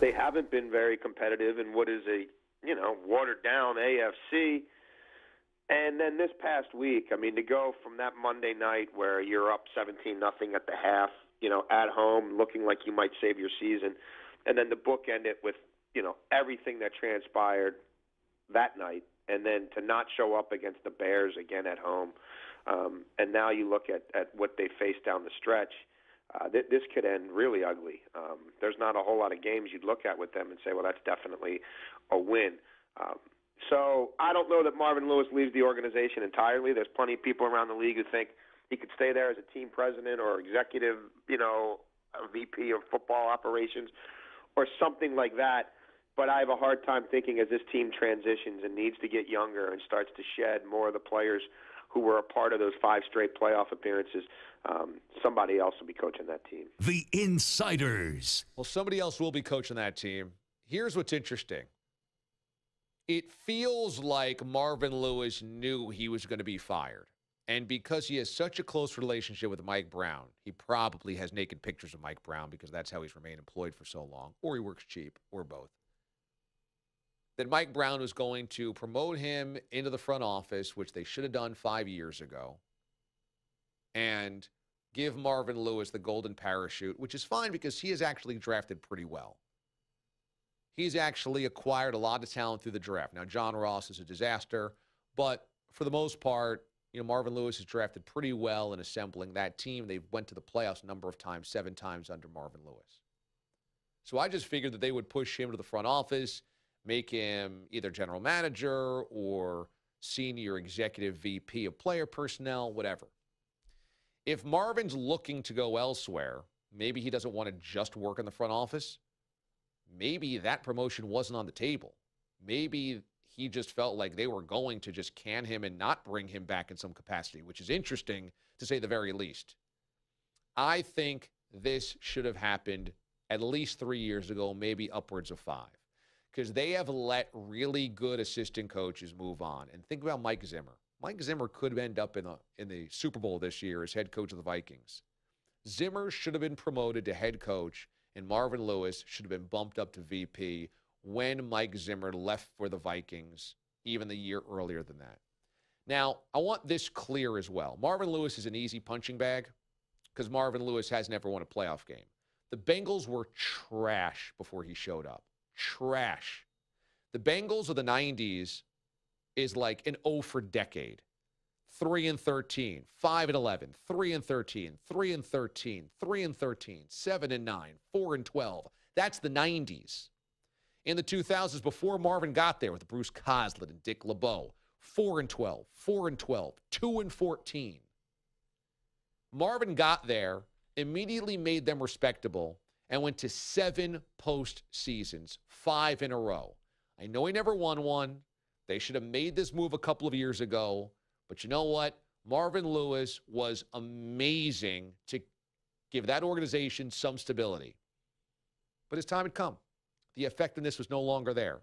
They haven't been very competitive in what is a, watered-down AFC. And then this past week, I mean, to go from that Monday night where you're up 17-0 at the half, at home, looking like you might save your season, and then to bookend it with, everything that transpired that night, and then to not show up against the Bears again at home. And now you look at what they face down the stretch. This could end really ugly. There's not a whole lot of games you'd look at with them and say, well, that's definitely a win. So I don't know that Marvin Lewis leaves the organization entirely. There's plenty of people around the league who think he could stay there as a team president or executive, a VP of football operations or something like that. But I have a hard time thinking as this team transitions and needs to get younger and starts to shed more of the players who were a part of those 5 straight playoff appearances, somebody else will be coaching that team. The Insiders. Well, somebody else will be coaching that team. Here's what's interesting. It feels like Marvin Lewis knew he was going to be fired. And because he has such a close relationship with Mike Brown, he probably has naked pictures of Mike Brown because that's how he's remained employed for so long, or he works cheap, or both. That Mike Brown was going to promote him into the front office, which they should have done 5 years ago, and give Marvin Lewis the golden parachute, which is fine because he has actually drafted pretty well. He's actually acquired a lot of talent through the draft. Now, John Ross is a disaster, but for the most part, Marvin Lewis has drafted pretty well in assembling that team. They went to the playoffs a number of times, 7 times under Marvin Lewis. So I just figured that they would push him to the front office, make him either general manager or senior executive VP of player personnel, whatever. If Marvin's looking to go elsewhere, maybe he doesn't want to just work in the front office. Maybe that promotion wasn't on the table. Maybe he just felt like they were going to just can him and not bring him back in some capacity, which is interesting to say the very least. I think this should have happened at least 3 years ago, maybe upwards of 5. Because they have let really good assistant coaches move on. And think about Mike Zimmer. Mike Zimmer could end up in the Super Bowl this year as head coach of the Vikings. Zimmer should have been promoted to head coach, and Marvin Lewis should have been bumped up to VP when Mike Zimmer left for the Vikings, even the year earlier than that. Now, I want this clear as well. Marvin Lewis is an easy punching bag because Marvin Lewis has never won a playoff game. The Bengals were trash before he showed up. Trash. The Bengals of the 90s is like an O for decade. 3-13, 5-11, 3-13, 3-13, 3-13, 7-9, 4-12. That's the 90s. In the 2000s, before Marvin got there with Bruce Coslett and Dick LeBeau, 4-12, 4-12, 2-14. Marvin got there, immediately made them respectable, and went to 7 postseasons, 5 in a row. I know he never won one. They should have made this move a couple of years ago. But you know what? Marvin Lewis was amazing to give that organization some stability. But his time had come. The effectiveness was no longer there.